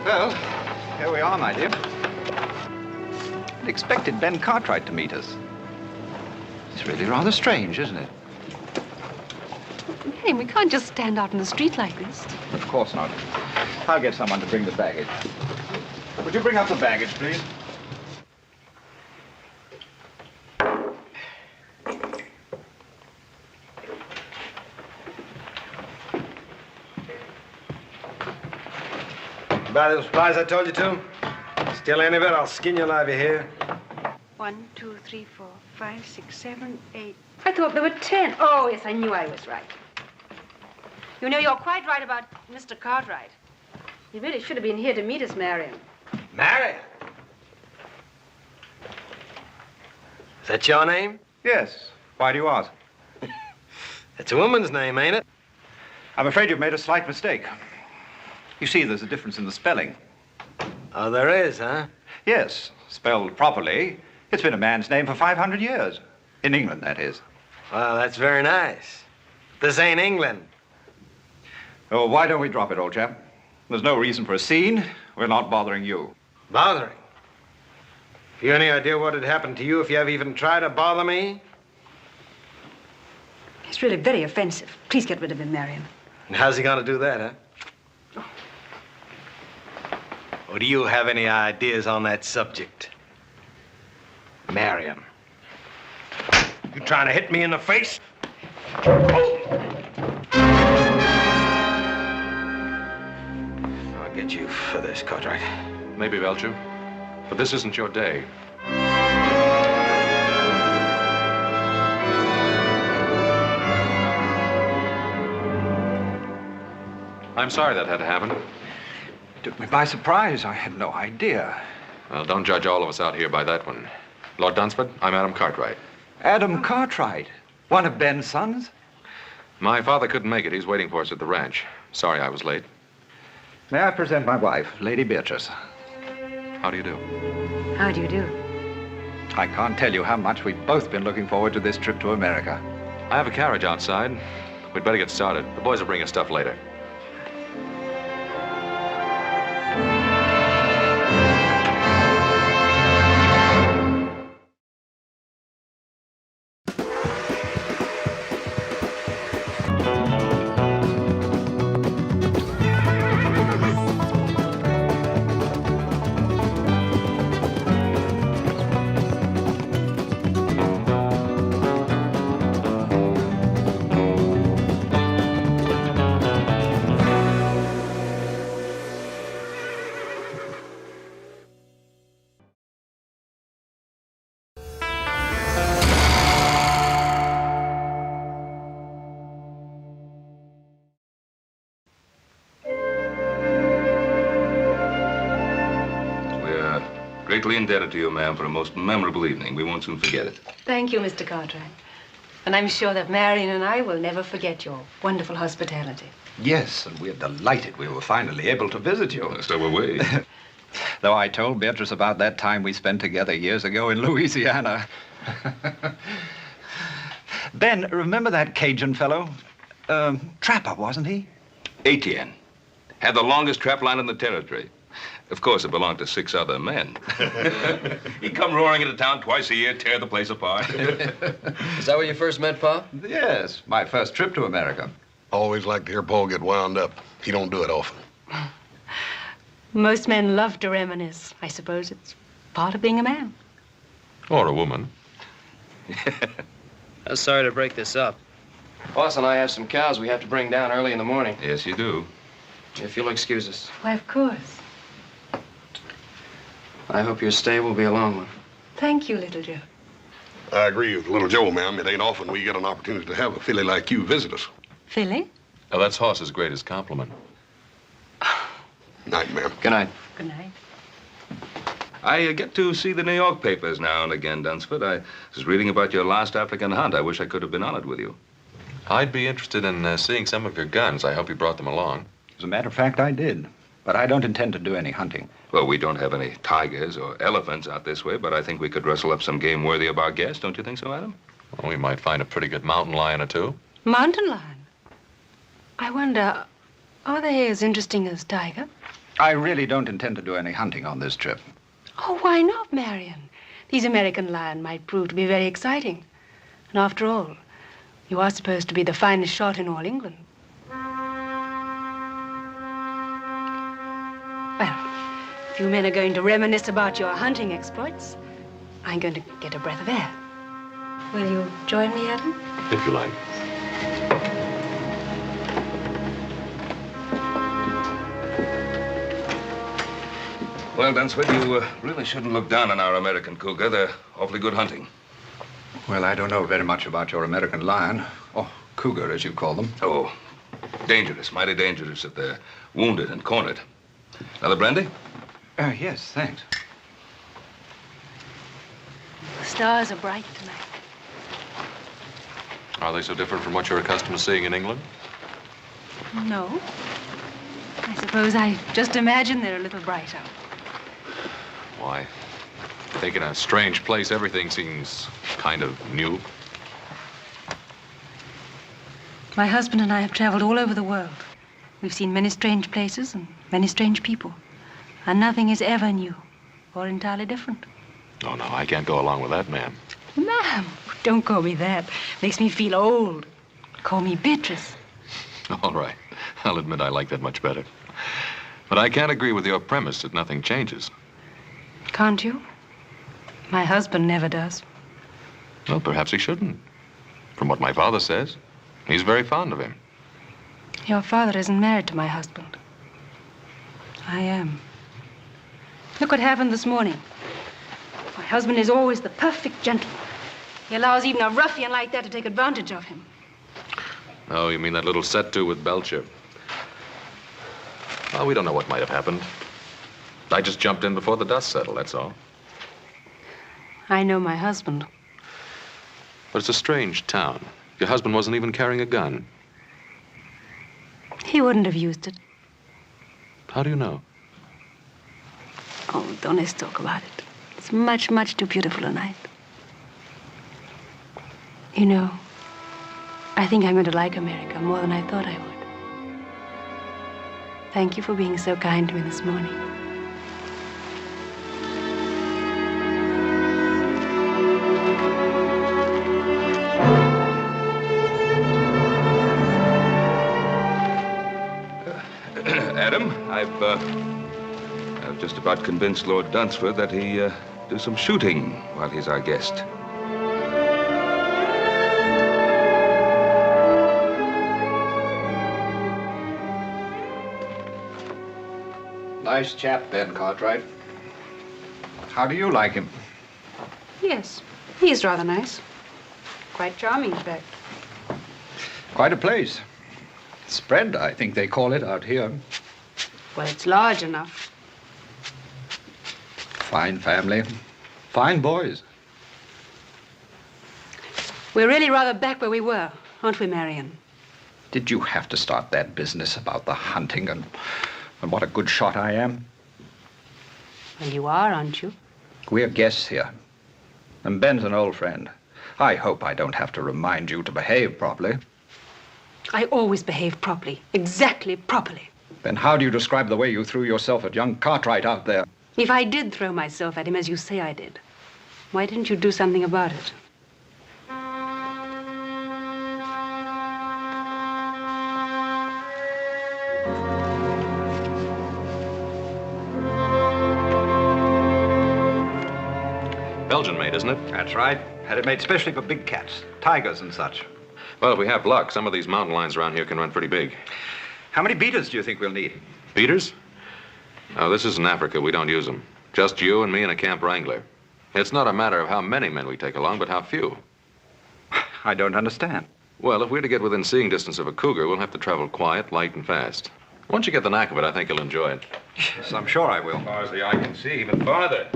Well, here we are, my dear. I expected Ben Cartwright to meet us. It's really rather strange, isn't it? Hey, we can't just stand out in the street like this. Of course not. I'll get someone to bring the baggage. Would you bring up the baggage, please? Buy those supplies I told you to? Steal any of it, I'll skin you alive, you hear? 1, 2, 3, 4, 5, 6, 7, 8. I thought there were 10. Oh, yes, I knew I was right. You know, you're quite right about Mr. Cartwright. He really should have been here to meet us, Marion. Marion? Is that your name? Yes. Why do you ask? It's a woman's name, ain't it? I'm afraid you've made a slight mistake. You see, there's a difference in the spelling. Oh, there is, huh? Yes, spelled properly. It's been a man's name for 500 years. In England, that is. Well, that's very nice. This ain't England. Oh, why don't we drop it, old chap? There's no reason for a scene. We're not bothering you. Bothering? Have you any idea what would happen to you if you ever even tried to bother me? He's really very offensive. Please get rid of him, Marion. And how's he gonna do that, huh? Or do you have any ideas on that subject? Marion. You trying to hit me in the face? Oh. I'll get you for this, Cartwright. Maybe, Belchure, but this isn't your day. I'm sorry that had to happen. Took me by surprise. I had no idea. Well, don't judge all of us out here by that one. Lord Dunsford, I'm Adam Cartwright. Adam Cartwright? One of Ben's sons? My father couldn't make it. He's waiting for us at the ranch. Sorry I was late. May I present my wife, Lady Beatrice? How do you do? How do you do? I can't tell you how much we've both been looking forward to this trip to America. I have a carriage outside. We'd better get started. The boys will bring us stuff later. Greatly indebted to you, ma'am, for a most memorable evening. We won't soon forget it. Thank you, Mr. Cartwright. And I'm sure that Marion and I will never forget your wonderful hospitality. Yes, and we're delighted we were finally able to visit you. So were we. Though I told Beatrice about that time we spent together years ago in Louisiana. Ben, remember that Cajun fellow? Trapper, wasn't he? Etienne. Had the longest trap line in the territory. Of course, it belonged to 6 other men. He'd come roaring into town twice a year, tear the place apart. Is that where you first met Pa? Yes, my first trip to America. Always like to hear Paul get wound up. He don't do it often. Most men love to reminisce. I suppose it's part of being a man. Or a woman. I'm sorry to break this up. Boss and I have some cows we have to bring down early in the morning. Yes, you do. If you'll excuse us. Why, of course. I hope your stay will be a long one. Thank you, Little Joe. I agree with Little Joe, ma'am. It ain't often we get an opportunity to have a filly like you visit us. Philly? Now, that's Hoss's greatest compliment. Night, ma'am. Good night. Good night. I get to see the New York papers now and again, Dunsford. I was reading about your last African hunt. I wish I could have been on it with you. I'd be interested in seeing some of your guns. I hope you brought them along. As a matter of fact, I did. But I don't intend to do any hunting. Well, we don't have any tigers or elephants out this way, but I think we could rustle up some game worthy of our guest. Don't you think so, Adam? Well, we might find a pretty good mountain lion or two. Mountain lion? I wonder, are they as interesting as tiger? I really don't intend to do any hunting on this trip. Oh, why not, Marion? These American lion might prove to be very exciting. And after all, you are supposed to be the finest shot in all England. Well, if you men are going to reminisce about your hunting exploits, I'm going to get a breath of air. Will you join me, Adam? If you like. Well, Dunsford, you really shouldn't look down on our American cougar. They're awfully good hunting. Well, I don't know very much about your American lion, or cougar, as you call them. Oh, dangerous, mighty dangerous if they're wounded and cornered. Another brandy? Yes, thanks. The stars are bright tonight. Are they so different from what you're accustomed to seeing in England? No. I suppose I just imagine they're a little brighter. Why? I think in a strange place, everything seems kind of new. My husband and I have traveled all over the world. We've seen many strange places and many strange people. And nothing is ever new or entirely different. Oh, no, I can't go along with that, ma'am. Ma'am, don't call me that. Makes me feel old. Call me Beatrice. All right. I'll admit I like that much better. But I can't agree with your premise that nothing changes. Can't you? My husband never does. Well, perhaps he shouldn't. From what my father says, he's very fond of him. Your father isn't married to my husband. I am. Look what happened this morning. My husband is always the perfect gentleman. He allows even a ruffian like that to take advantage of him. Oh, you mean that little set-to with Belchure? Well, we don't know what might have happened. I just jumped in before the dust settled, that's all. I know my husband. But it's a strange town. Your husband wasn't even carrying a gun. He wouldn't have used it. How do you know? Oh, don't let's talk about it. It's much, much too beautiful a night. You know, I think I'm going to like America more than I thought I would. Thank you for being so kind to me this morning. Adam, I've just about convinced Lord Dunsford that he do some shooting while he's our guest. Nice chap, Ben Cartwright. How do you like him? Yes, he's rather nice. Quite charming, in fact. Quite a place. Spread, I think they call it out here. Well, it's large enough. Fine family. Fine boys. We're really rather back where we were, aren't we, Marion? Did you have to start that business about the hunting and what a good shot I am? Well, you are, aren't you? We're guests here. And Ben's an old friend. I hope I don't have to remind you to behave properly. I always behave properly, exactly properly. Then how do you describe the way you threw yourself at young Cartwright out there? If I did throw myself at him as you say I did, why didn't you do something about it? Belgian made, isn't it? That's right. Had it made specially for big cats, tigers and such. Well, if we have luck, some of these mountain lions around here can run pretty big. How many beaters do you think we'll need? Beaters? No, this isn't Africa. We don't use them. Just you and me and a camp wrangler. It's not a matter of how many men we take along, but how few. I don't understand. Well, if we're to get within seeing distance of a cougar, we'll have to travel quiet, light, and fast. Once you get the knack of it, I think you'll enjoy it. Yes, I'm sure I will. As far as the eye can see, even farther.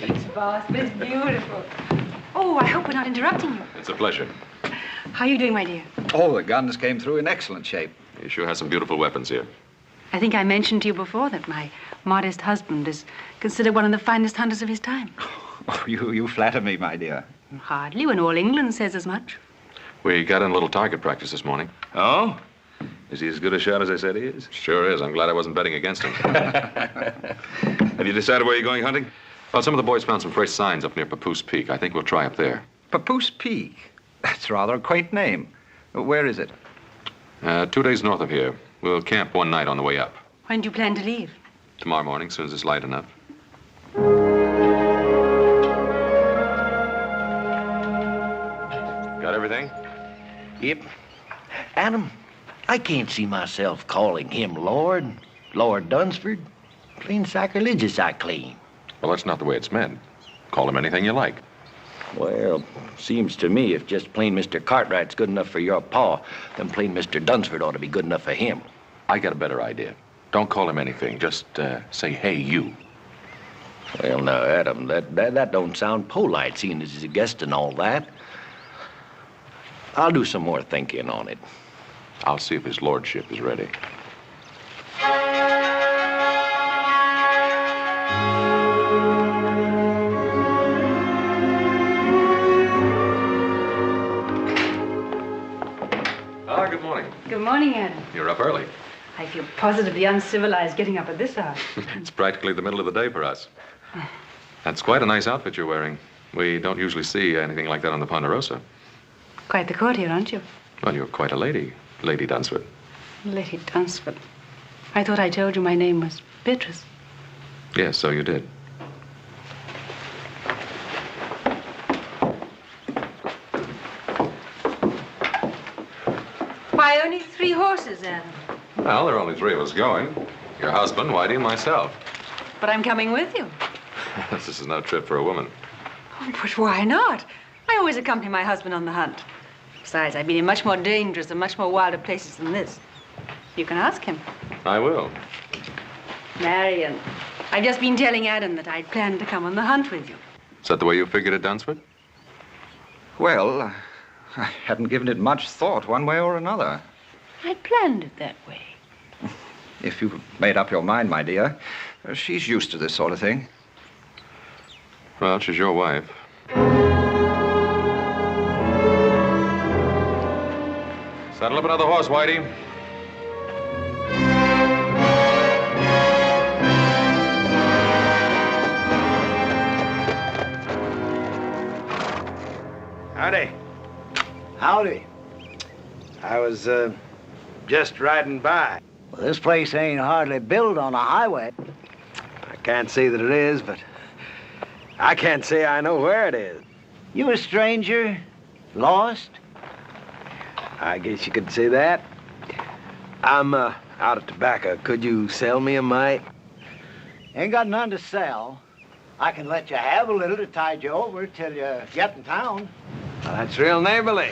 It's vast, but it's beautiful. Oh, I hope we're not interrupting you. It's a pleasure. How are you doing, my dear? All the guns came through in excellent shape. You sure have some beautiful weapons here. I think I mentioned to you before that my modest husband is considered one of the finest hunters of his time. Oh, you flatter me, my dear. Hardly, when all England says as much. We got in a little target practice this morning. Oh? Is he as good a shot as I said he is? Sure is. I'm glad I wasn't betting against him. Have you decided where you're going hunting? Well, some of the boys found some fresh signs up near Papoose Peak. I think we'll try up there. Papoose Peak. That's rather a quaint name. Where is it? 2 days north of here. We'll camp one night on the way up. When do you plan to leave? Tomorrow morning, as soon as it's light enough. Got everything? Yep. Adam, I can't see myself calling him Lord Dunsford. Plain sacrilegious, I claim. Well, that's not the way it's meant. Call him anything you like. Well, seems to me if just plain Mr. Cartwright's good enough for your pa, then plain Mr. Dunsford ought to be good enough for him. I got a better idea. Don't call him anything. Just say, hey, you. Well, now, Adam, that don't sound polite, seeing as he's a guest and all that. I'll do some more thinking on it. I'll see if his lordship is ready. Good morning. Good morning, Adam. You're up early. I feel positively uncivilized getting up at this hour. It's practically the middle of the day for us. That's quite a nice outfit you're wearing. We don't usually see anything like that on the Ponderosa. Quite the courtier, aren't you? Well, you're quite a lady, Lady Dunsford. Lady Dunsford. I thought I told you my name was Beatrice. Yes, so you did. Why, only 3 horses, Adam? Well, there are only 3 of us going. Your husband, Whitey, and myself. But I'm coming with you. This is no trip for a woman. Oh, but why not? I always accompany my husband on the hunt. Besides, I've been in much more dangerous and much more wilder places than this. You can ask him. I will. Marion, I've just been telling Adam that I'd planned to come on the hunt with you. Is that the way you figured it, Dunsford? Well, I hadn't given it much thought one way or another. I planned it that way. If you've made up your mind, my dear, she's used to this sort of thing. Well, she's your wife. Saddle up another horse, Whitey. Howdy. Howdy. I was, just riding by. Well, this place ain't hardly built on a highway. I can't say that it is, but I can't say I know where it is. You a stranger? Lost? I guess you could say that. I'm, out of tobacco. Could you sell me a mite? Ain't got none to sell. I can let you have a little to tide you over till you get in town. Well, that's real neighborly.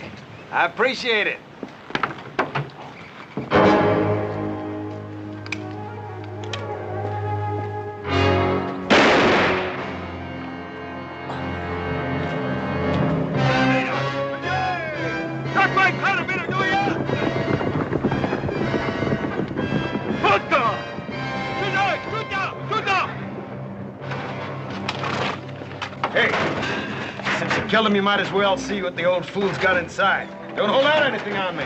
I appreciate it. Tell him you might as well see what the old fool's got inside. Don't hold out anything on me.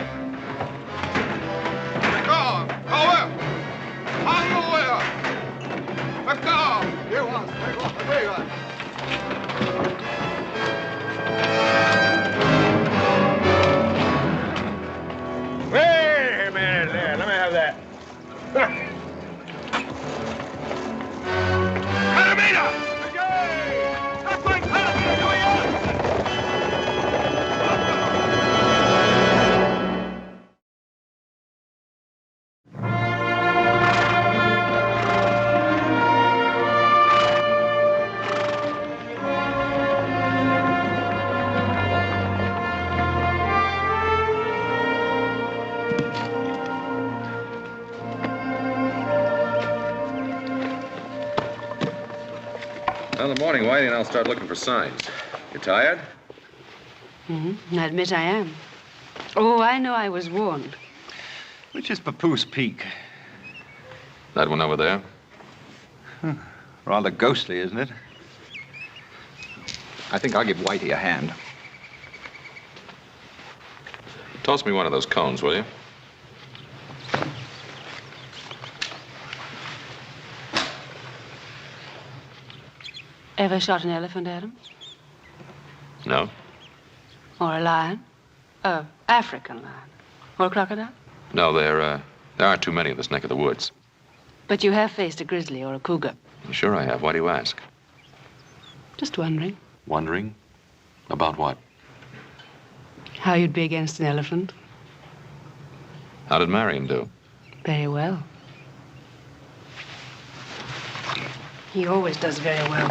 Wait a minute there. Let me have that. Well, in the morning, Whitey and I'll start looking for signs. You tired? Mm-hmm. I admit I am. Oh, I know I was warned. Which is Papoose Peak? That one over there? Rather ghostly, isn't it? I think I'll give Whitey a hand. Toss me one of those cones, will you? Ever shot an elephant, Adam? No? Or a lion? African lion? Or a crocodile? No, there aren't too many in this neck of the woods. But you have faced a grizzly or a cougar. Sure I have. Why do you ask? Just wondering Wondering? About what? how you'd be against an elephant. How did Marion do? Very well. He always does very well.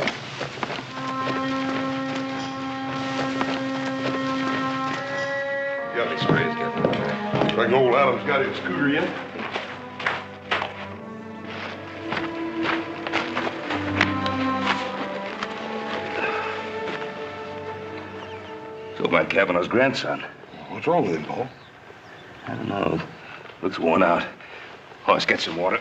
Got any strays getting? Reckon old Adam's got his scooter yet? So my Kavanaugh's grandson. What's wrong with him, Paul? I don't know. Looks worn out. Oh, let's get some water.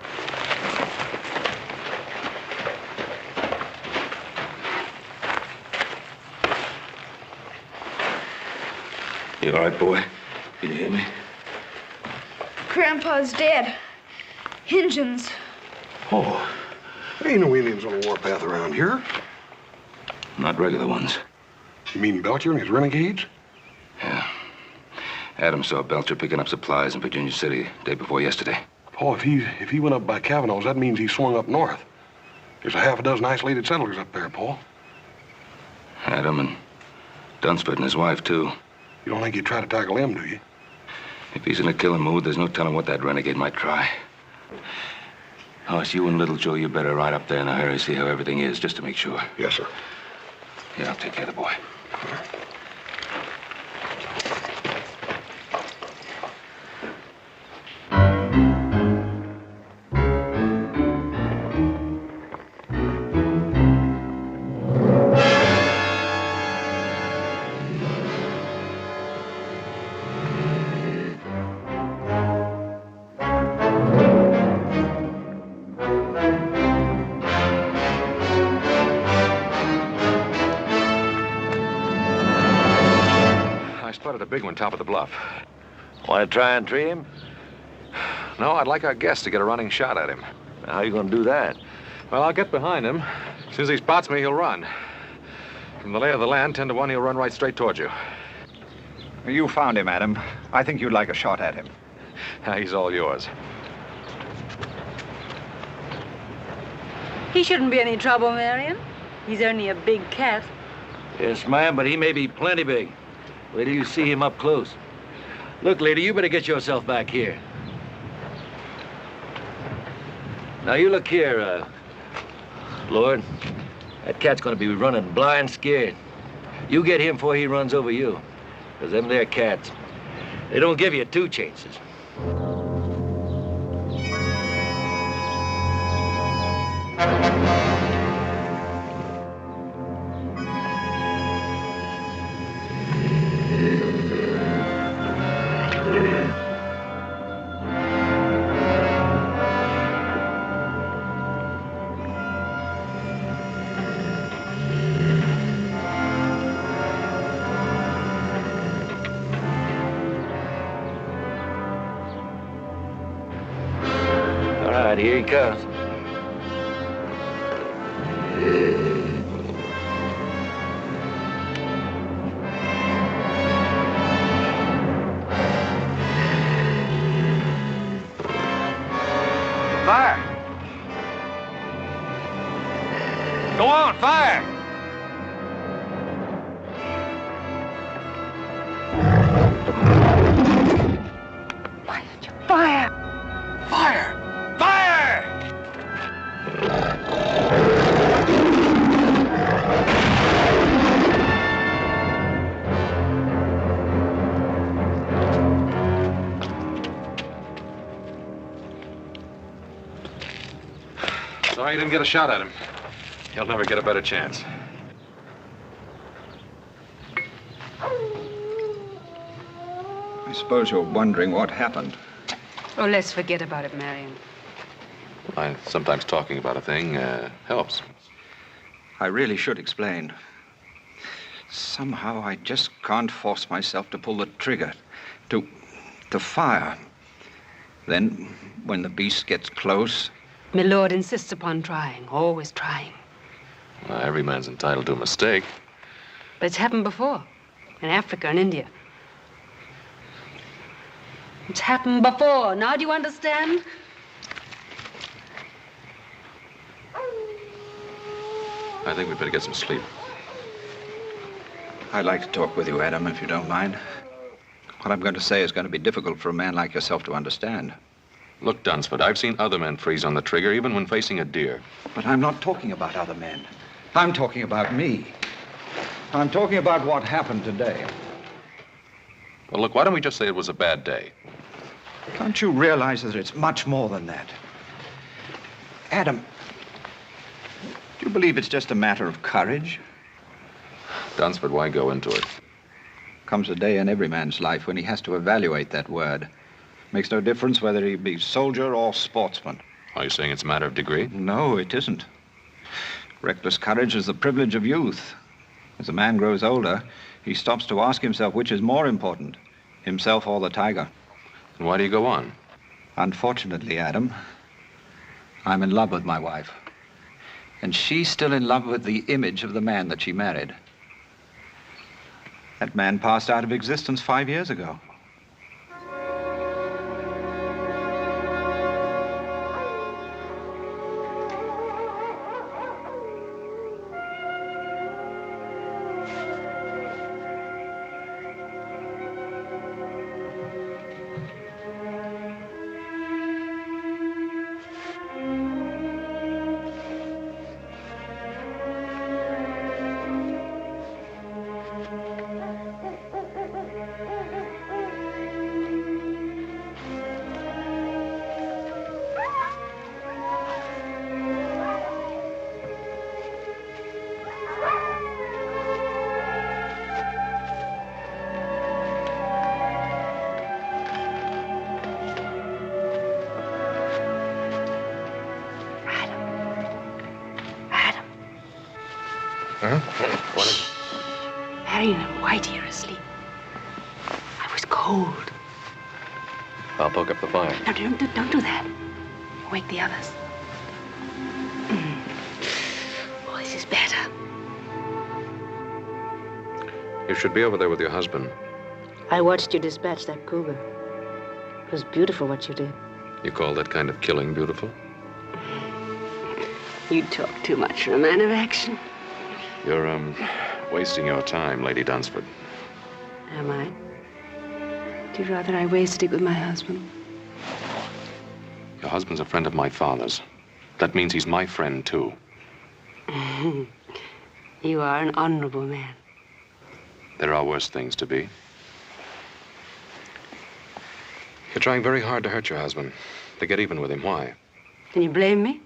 You all right, boy? Can you hear me? Grandpa's dead. Injuns. Oh, there ain't no Indians on the warpath around here. Not regular ones. You mean Belchure and his renegades? Yeah. Adam saw Belchure picking up supplies in Virginia City day before yesterday. Paul, if he went up by Kavanaugh's, that means he swung up north. There's a half a dozen isolated settlers up there, Paul. Adam and Dunsford and his wife, too. You don't think he'd try to tackle them, do you? If he's in a killing mood, there's no telling what that renegade might try. Hoss, you and Little Joe, you better ride up there in a hurry, see how everything is, just to make sure. Yes, sir. Yeah, I'll take care of the boy. A big one top of the bluff. Want to try and tree him? No, I'd like our guest to get a running shot at him. How you gonna do that? Well, I'll get behind him. As soon as he spots me, he'll run. From the lay of the land, 10 to 1, he'll run right straight towards you. You found him, Adam. I think you'd like a shot at him. He's all yours. He shouldn't be any trouble, Marion. He's only a big cat. Yes, ma'am, but he may be plenty big. Wait till you see him up close. Look, lady, you better get yourself back here. Now, you look here, Lord. That cat's gonna be running blind scared. You get him before he runs over you. Because them there cats, they don't give you two chances. Here he comes. Fire! Go on, fire! Why did you fire? Fire! Sorry you didn't get a shot at him. He'll never get a better chance. I suppose you're wondering what happened. Oh, let's forget about it, Marion. Sometimes talking about a thing helps. I really should explain. Somehow I just can't force myself to pull the trigger, to fire. Then, when the beast gets close... My lord insists upon trying, always trying. Every man's entitled to a mistake. But it's happened before. In Africa and India. It's happened before. Now do you understand? I think we'd better get some sleep. I'd like to talk with you, Adam, if you don't mind. What I'm going to say is going to be difficult for a man like yourself to understand. Look, Dunsford, I've seen other men freeze on the trigger, even when facing a deer. But I'm not talking about other men. I'm talking about me. I'm talking about what happened today. Well, look, why don't we just say it was a bad day? Don't you realize that it's much more than that? Adam, do you believe it's just a matter of courage? Dunsford, why go into it? Comes a day in every man's life when he has to evaluate that word. Makes no difference whether he be soldier or sportsman. Are you saying it's a matter of degree? No, it isn't. Reckless courage is the privilege of youth. As a man grows older, he stops to ask himself which is more important, himself or the tiger. And why do you go on? Unfortunately, Adam, I'm in love with my wife. And she's still in love with the image of the man that she married. That man passed out of existence 5 years ago. Marion and Whitey are asleep. I was cold. I'll poke up the fire. No, don't do that. Wake the others. Oh, this is better. You should be over there with your husband. I watched you dispatch that cougar. It was beautiful what you did. You call that kind of killing beautiful? You talk too much for a man of action. You're, wasting your time, Lady Dunsford. Am I? Do you rather I wasted it with my husband? Your husband's a friend of my father's. That means he's my friend, too. You are an honorable man. There are worse things to be. You're trying very hard to hurt your husband, to get even with him. Why? Can you blame me?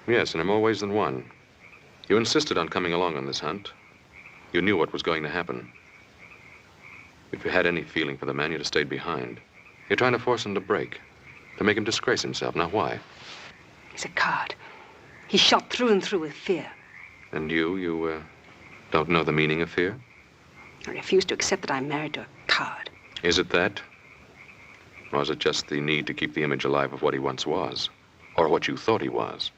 Yes, and in more ways than one. You insisted on coming along on this hunt. You knew what was going to happen. If you had any feeling for the man, you'd have stayed behind. You're trying to force him to break, to make him disgrace himself. Now, why? He's a coward. He's shot through and through with fear. And you don't know the meaning of fear? I refuse to accept that I'm married to a coward. Is it that? Or is it just the need to keep the image alive of what he once was? Or what you thought he was?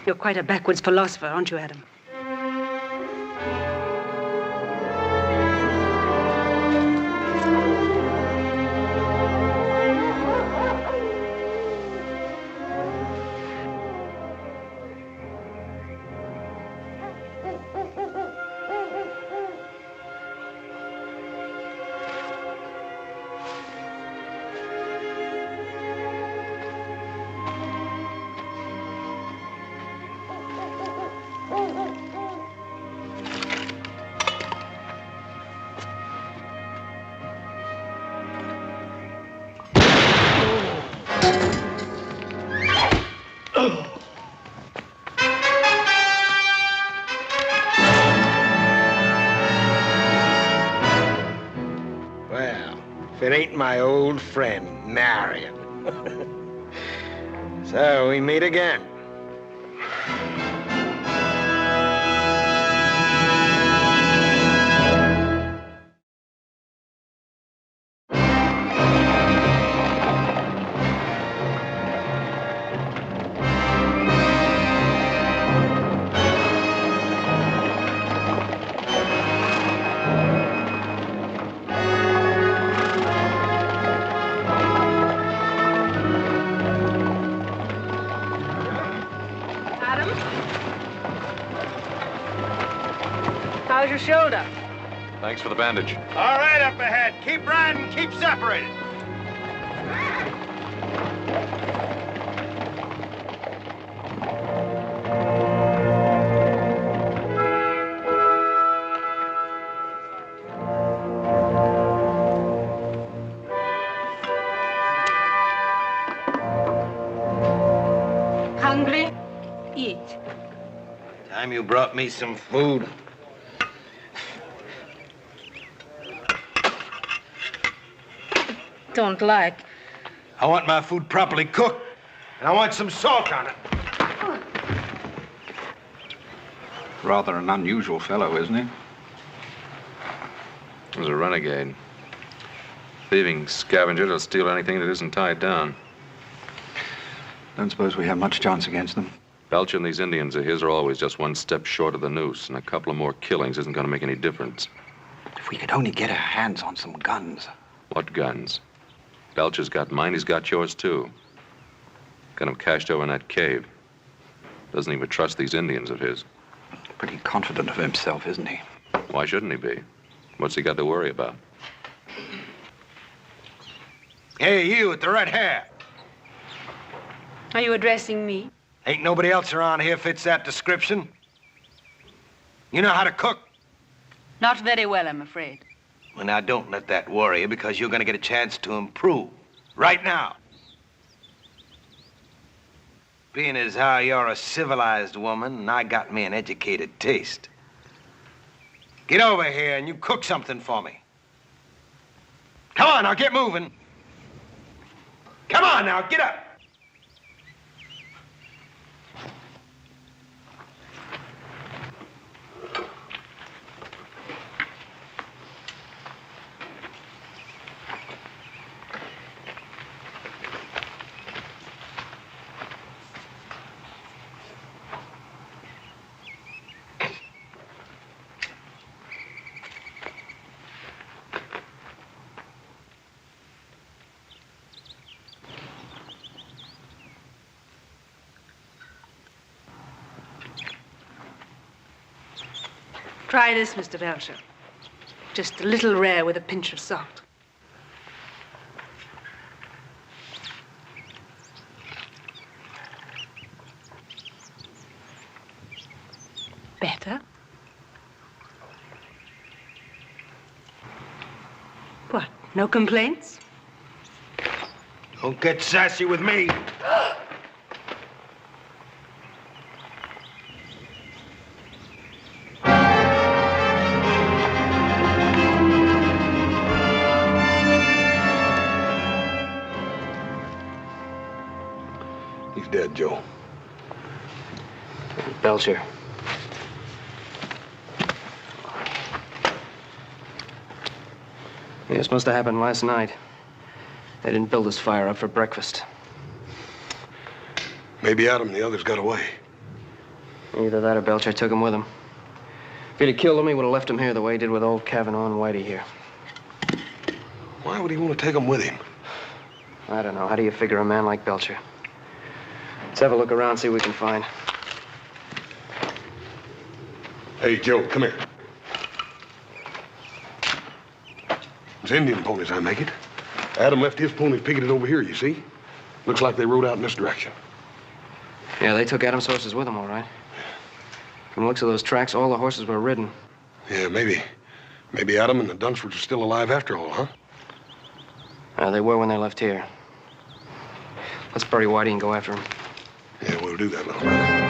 You're quite a backwards philosopher, aren't you, Adam? It ain't my old friend, Marion. So we meet again. How's your shoulder? Thanks for the bandage. All right, up ahead. Keep riding, keep separated. Hungry? Eat. Time you brought me some food. Don't like. I want my food properly cooked, and I want some salt on it. Rather an unusual fellow, isn't he? He's a renegade. Thieving scavenger that'll steal anything that isn't tied down. Don't suppose we have much chance against them. Belchure and these Indians of his are always just one step short of the noose, and a couple of more killings isn't going to make any difference. If we could only get our hands on some guns. What guns? Belcher's got mine, he's got yours, too. Got him cached over in that cave. Doesn't even trust these Indians of his. Pretty confident of himself, isn't he? Why shouldn't he be? What's he got to worry about? Hey, you with the red hair. Are you addressing me? Ain't nobody else around here fits that description. You know how to cook? Not very well, I'm afraid. Well, now, don't let that worry you, because you're going to get a chance to improve. Right now. Being as how you're a civilized woman, and I got me an educated taste. Get over here and you cook something for me. Come on, now, get moving. Come on, now, get up. Try this, Mr. Belchure. Just a little rare with a pinch of salt. Better? What, no complaints? Don't get sassy with me. He's dead, Joe. Belchure. Yeah, this must have happened last night. They didn't build this fire up for breakfast. Maybe Adam and the others got away. Either that or Belchure took him with him. If he'd have killed him, he would have left him here the way he did with old Kavanaugh and Whitey here. Why would he want to take them with him? I don't know. How do you figure a man like Belchure? Let's have a look around, see what we can find. Hey, Joe, come here. It's Indian ponies, I make it. Adam left his ponies picketed over here, you see? Looks like they rode out in this direction. Yeah, they took Adam's horses with them, all right. From the looks of those tracks, all the horses were ridden. Yeah, maybe Adam and the Dunfords are still alive after all, huh? They were when they left here. Let's bury Whitey and go after him. Yeah, we'll do that, little brother.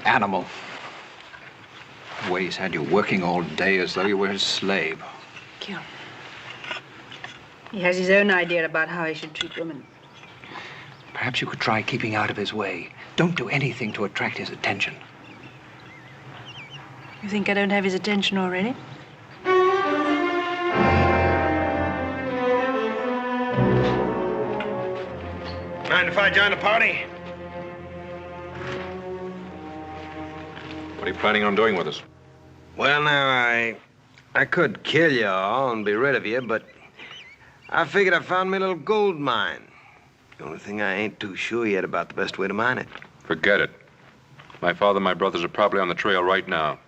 Animal. The way he's had you working all day as though you were his slave. Kill. He has his own idea about how he should treat women. Perhaps you could try keeping out of his way. Don't do anything to attract his attention. You think I don't have his attention already? Mind if I join the party? What are you planning on doing with us? Well, now, I could kill you all and be rid of you, but I figured I found me a little gold mine. The only thing I ain't too sure yet about the best way to mine it. Forget it. My father and my brothers are probably on the trail right now.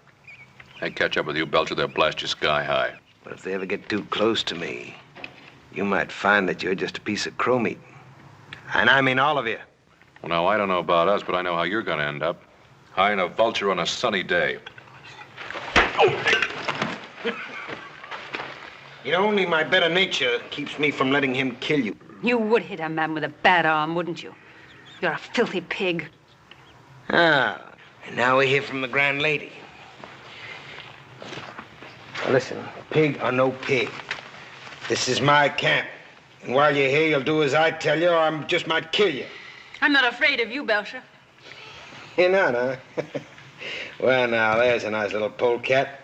They catch up with you, Belchure, they'll blast you sky high. But if they ever get too close to me, you might find that you're just a piece of crow meat. And I mean all of you. Well, now, I don't know about us, but I know how you're going to end up. High in a vulture on a sunny day. You know, only my better nature keeps me from letting him kill you. You would hit a man with a bad arm, wouldn't you? You're a filthy pig. Ah, and now we hear from the grand lady. Now listen, pig or no pig, this is my camp. And while you're here, you'll do as I tell you, or I just might kill you. I'm not afraid of you, Belchure. You're not, huh? Well, now, there's a nice little polecat.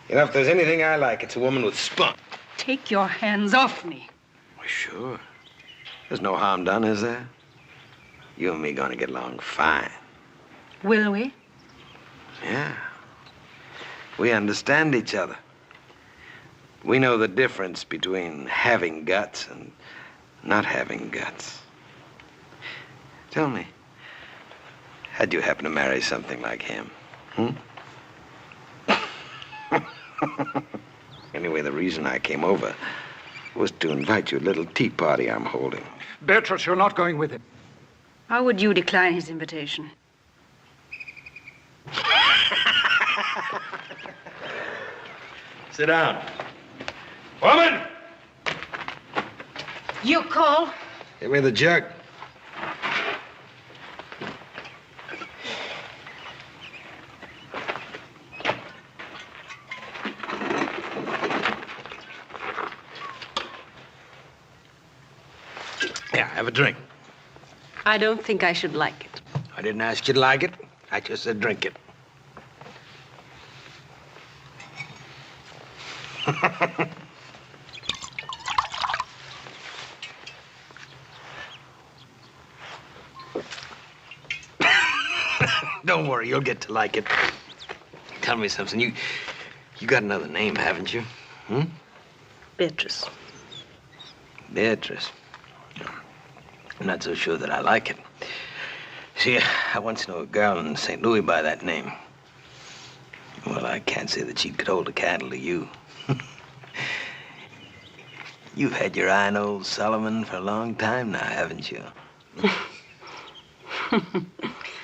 You know, if there's anything I like, it's a woman with spunk. Take your hands off me. Well, sure. There's no harm done, is there? You and me gonna get along fine. Will we? Yeah. We understand each other. We know the difference between having guts and not having guts. Tell me, how'd you happen to marry something like him? Anyway, the reason I came over was to invite you to a little tea party I'm holding. Beatrice, you're not going with him. How would you decline his invitation? Sit down. Woman! You call? Give me the jug. Yeah, have a drink. I don't think I should like it. I didn't ask you to like it. I just said drink it. Don't worry, you'll get to like it. Tell me something. You got another name, haven't you? Beatrice. Beatrice. I'm not so sure that I like it. See, I once knew a girl in St. Louis by that name. Well, I can't say that she could hold a candle to you. You've had your eye on old Solomon for a long time now, haven't you?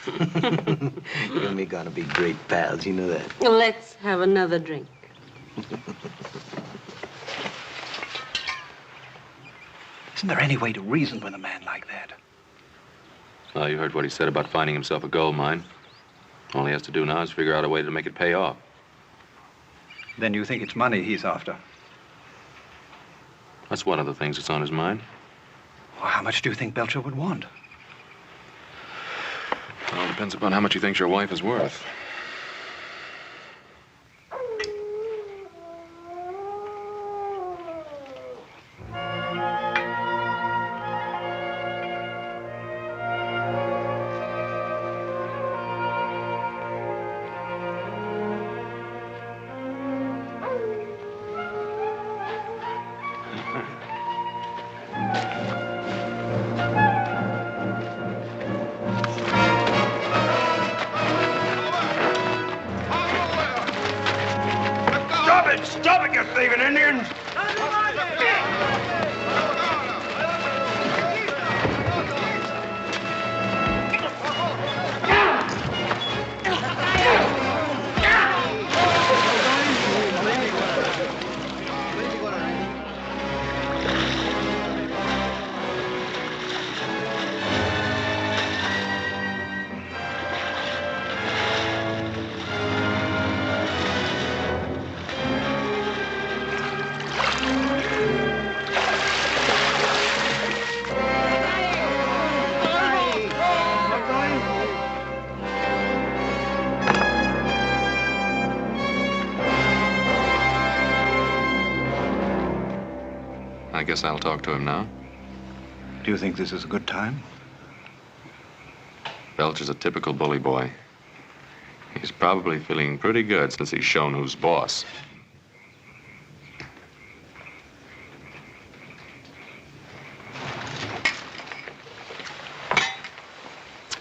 You and me gonna be great pals, you know that? Let's have another drink. Isn't there any way to reason with a man like that? Well, you heard what he said about finding himself a gold mine. All he has to do now is figure out a way to make it pay off. Then you think it's money he's after? That's one of the things that's on his mind. Well, how much do you think Belchure would want? Well, it depends upon how much he thinks your wife is worth. Stop it, you thieving Indians! I guess I'll talk to him now. Do you think this is a good time? Belcher's a typical bully boy. He's probably feeling pretty good since he's shown who's boss.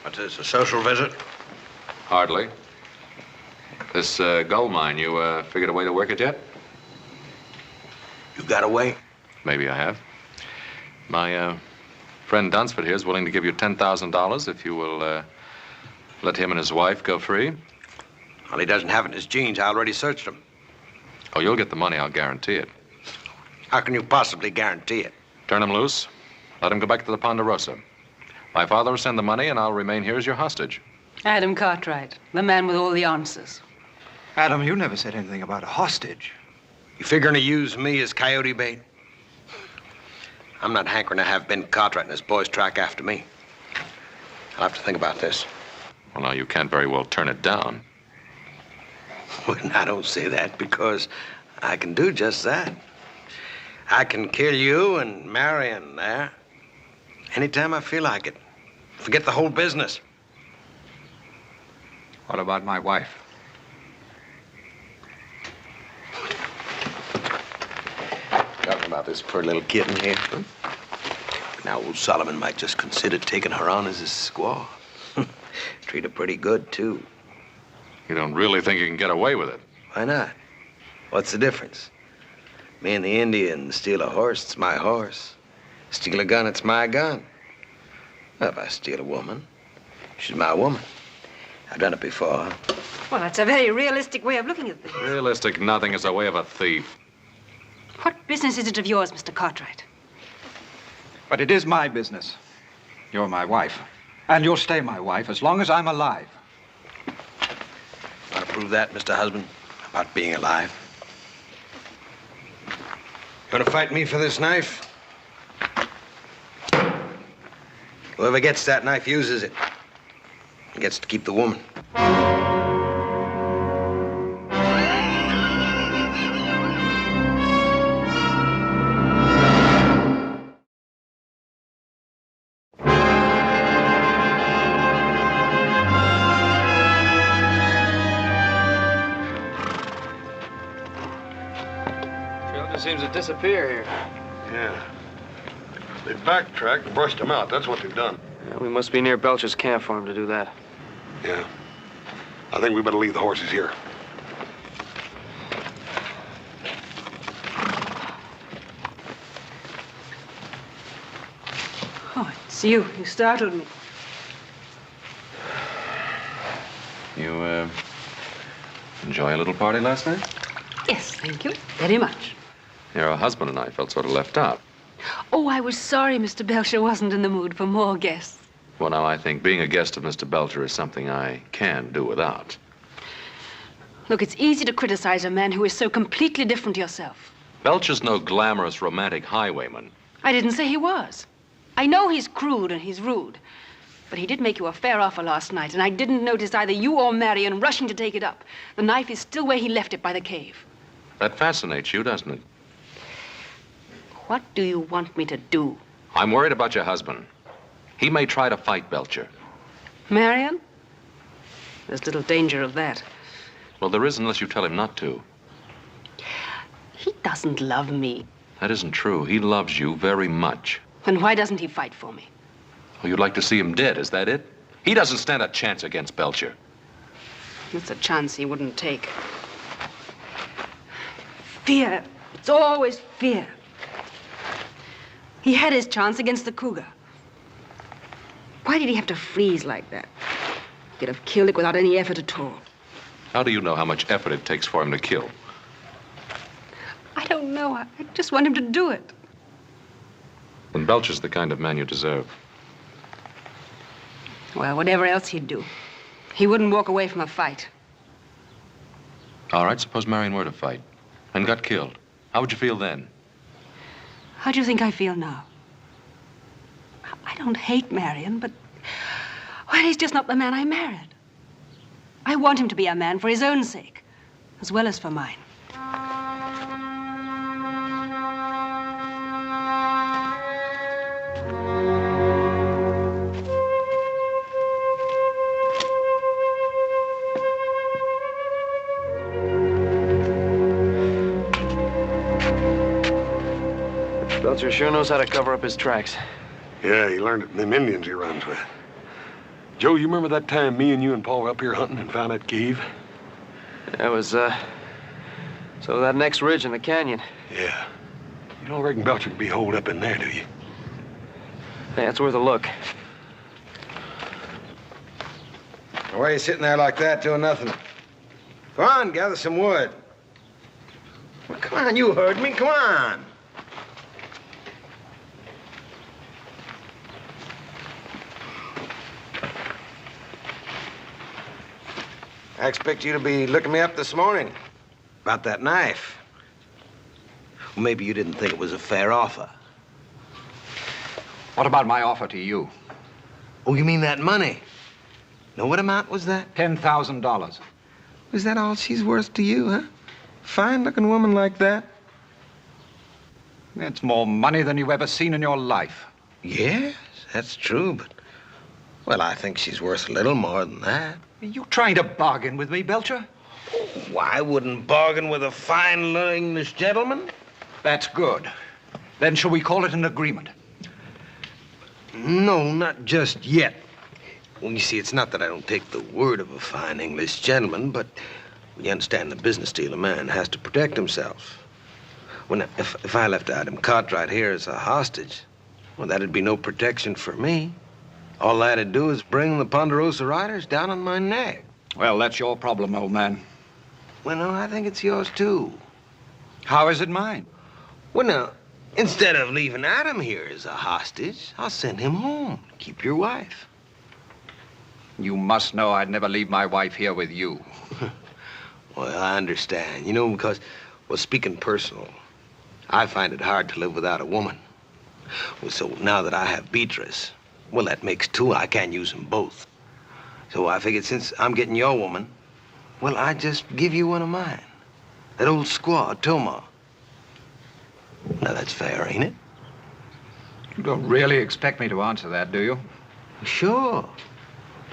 What's this, a social visit? Hardly. This gold mine, you figured a way to work it yet? You got away? Maybe I have. My friend Dunsford here is willing to give you $10,000 if you will let him and his wife go free. Well, he doesn't have it in his jeans. I already searched them. Oh, you'll get the money, I'll guarantee it. How can you possibly guarantee it? Turn him loose. Let him go back to the Ponderosa. My father will send the money, and I'll remain here as your hostage. Adam Cartwright, the man with all the answers. Adam, you never said anything about a hostage. You figuring to use me as coyote bait? I'm not hankering to have Ben Cartwright and his boys track after me. I'll have to think about this. Well, now, you can't very well turn it down. Well, I don't say that because I can do just that. I can kill you and Marion there anytime I feel like it. Forget the whole business. What about my wife? Talking about this poor little kitten here, huh? Now, old Solomon might just consider taking her on as his squaw. Treat her pretty good, too. You don't really think you can get away with it? Why not? What's the difference? Me and the Indian steal a horse, it's my horse. Steal a gun, it's my gun. Well, if I steal a woman, she's my woman. I've done it before. Well, that's a very realistic way of looking at things. Realistic nothing is the way of a thief. What business is it of yours, Mr. Cartwright? But it is my business. You're my wife. And you'll stay my wife as long as I'm alive. Want to prove that, Mr. Husband? About being alive? You want to fight me for this knife? Whoever gets that knife uses it. He gets to keep the woman. Seems to disappear here. Yeah. They backtracked and brushed him out. That's what they've done. Yeah, we must be near Belcher's camp for him to do that. Yeah. I think we better leave the horses here. Oh, it's you. You startled me. You, enjoy a little party last night? Yes, thank you. Very much. Your husband and I felt sort of left out. Oh, I was sorry Mr. Belchure wasn't in the mood for more guests. Well, now, I think being a guest of Mr. Belcher is something I can do without. Look, it's easy to criticize a man who is so completely different to yourself. Belcher's no glamorous, romantic highwayman. I didn't say he was. I know he's crude and he's rude. But he did make you a fair offer last night, and I didn't notice either you or Marion rushing to take it up. The knife is still where he left it by the cave. That fascinates you, doesn't it? What do you want me to do? I'm worried about your husband. He may try to fight Belcher. Marion? There's little danger of that. Well, there is unless you tell him not to. He doesn't love me. That isn't true. He loves you very much. Then why doesn't he fight for me? Well, you'd like to see him dead, is that it? He doesn't stand a chance against Belcher. It's a chance he wouldn't take. Fear. It's always fear. He had his chance against the cougar. Why did he have to freeze like that? He could have killed it without any effort at all. How do you know how much effort it takes for him to kill? I don't know. I just want him to do it. Then Belcher's the kind of man you deserve. Well, whatever else he'd do, he wouldn't walk away from a fight. All right, suppose Marion were to fight and got killed. How would you feel then? How do you think I feel now? I don't hate Marion, but... well, he's just not the man I married. I want him to be a man for his own sake, as well as for mine. Belchure sure knows how to cover up his tracks. Yeah, he learned it from them Indians he runs with. Joe, you remember that time me and you and Paul were up here hunting and found that cave? That was, so that next ridge in the canyon. Yeah. You don't reckon Belchure could be holed up in there, do you? Yeah, it's worth a look. Why are you sitting there like that doing nothing? Come on, gather some wood. Well, come on, you heard me. Come on. I expect you to be looking me up this morning about that knife. Well, maybe you didn't think it was a fair offer. What about my offer to you? Oh, you mean that money? Now, what amount was that? $10,000. Was that all she's worth to you, huh? Fine-looking woman like that? It's more money than you've ever seen in your life. Yes, that's true, but... Well, I think she's worth a little more than that. Are you trying to bargain with me, Belchure? Oh, I wouldn't bargain with a fine English gentleman. That's good. Then shall we call it an agreement? No, not just yet. Well, you see, it's not that I don't take the word of a fine English gentleman, but you understand the business deal a man has to protect himself. Well, now, if I left Adam Cartwright here as a hostage, well, that'd be no protection for me. All that'd do is bring the Ponderosa Riders down on my neck. Well, that's your problem, old man. Well, no, I think it's yours, too. How is it mine? Well, now, instead of leaving Adam here as a hostage, I'll send him home. Keep your wife. You must know I'd never leave my wife here with you. Well, I understand. You know, because, well, speaking personal, I find it hard to live without a woman. Well, so now that I have Beatrice, well, that makes two. I can't use them both. So I figured since I'm getting your woman, well, I just give you one of mine. That old squaw, Toma. Now, that's fair, ain't it? You don't really expect me to answer that, do you? Sure.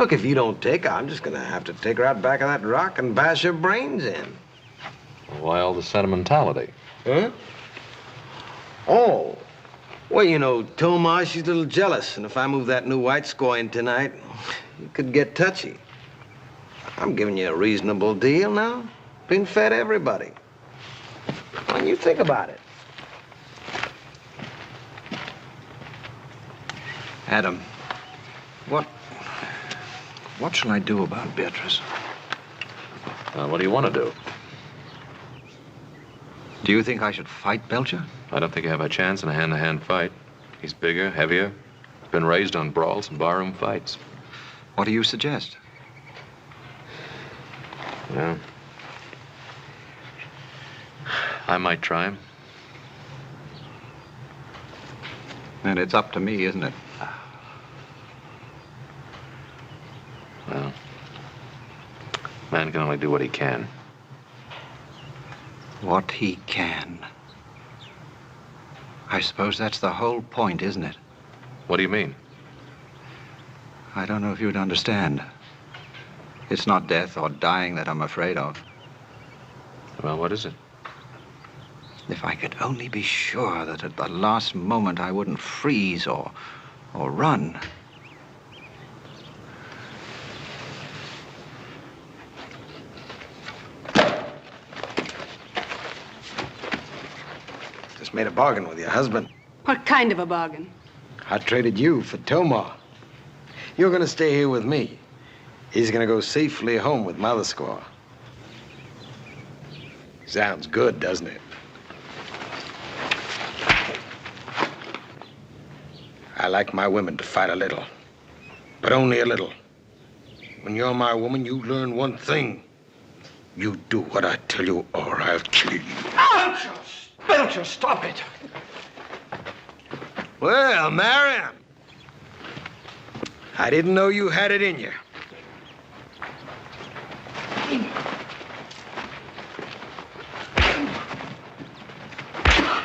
Look, if you don't take her, I'm just gonna have to take her out back of that rock and bash her brains in. Why all the sentimentality? Huh? Oh. Well, you know, Toma, she's a little jealous, and if I move that new white squaw in tonight, it could get touchy. I'm giving you a reasonable deal now. Been fed everybody. When you think about it. Adam, what shall I do about Beatrice? What do you want to do? Do you think I should fight Belchure? I don't think you have a chance in a hand-to-hand fight. He's bigger, heavier, been raised on brawls and barroom fights. What do you suggest? Well, I might try him. And it's up to me, isn't it? Well, man can only do what he can. What he can. I suppose that's the whole point, isn't it? What do you mean? I don't know if you'd understand. It's not death or dying that I'm afraid of. Well, what is it? If I could only be sure that at the last moment I wouldn't freeze or run. Just made a bargain with your husband. What kind of a bargain? I traded you for Toma. You're gonna stay here with me. He's gonna go safely home with Mother Squaw. Sounds good, doesn't it? I like my women to fight a little, but only a little. When you're my woman, you learn one thing. You do what I tell you, or I'll kill you. Belchure, stop it. Well, Marion, I didn't know you had it in you.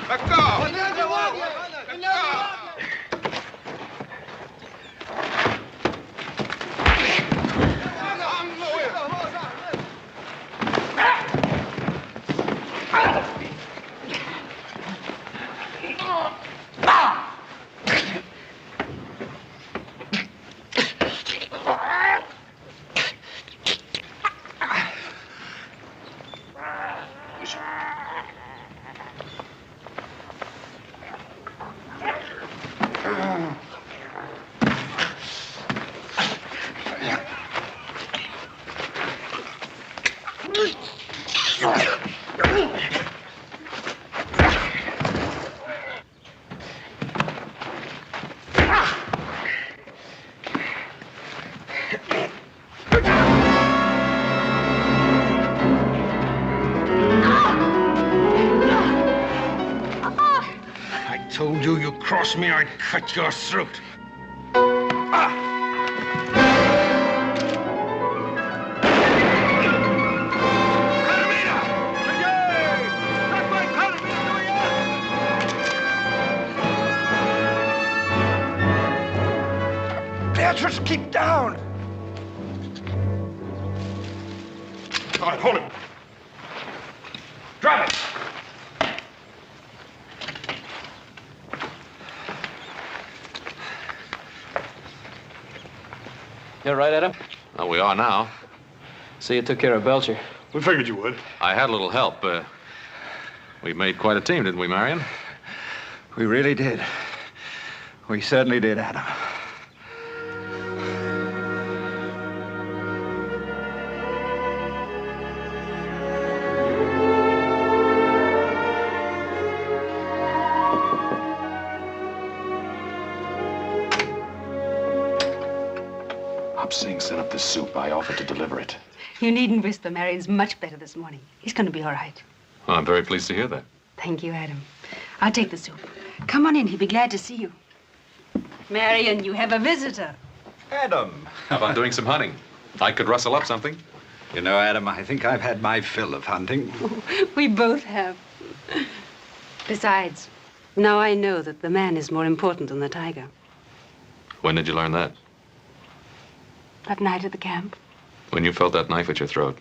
Let go! Told you, you cross me, I'd cut your throat. Just keep down. All right, hold it. Drop it. You all right, Adam? Well, we are now. So you took care of Belchure. We figured you would. I had a little help. We made quite a team, didn't we, Marion? We really did. We certainly did, Adam. Singh sent up the soup. I offered to deliver it. You needn't whisper. Marion's much better this morning. He's going to be all right. Well, I'm very pleased to hear that. Thank you, Adam. I'll take the soup. Come on in. He'll be glad to see you. Marion, you have a visitor. Adam. How about doing some hunting? I could rustle up something. You know, Adam, I think I've had my fill of hunting. We both have. Besides, now I know that the man is more important than the tiger. When did you learn that? That night at the camp. When you felt that knife at your throat.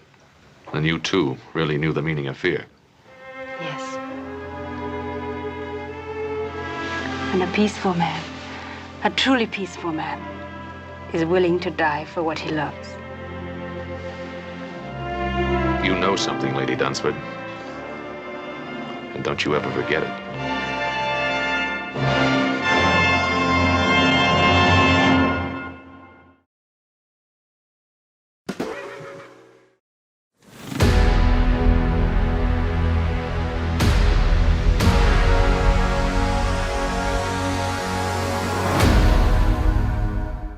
And you, too, really knew the meaning of fear. Yes. And a peaceful man, a truly peaceful man, is willing to die for what he loves. You know something, Lady Dunsford. And don't you ever forget it.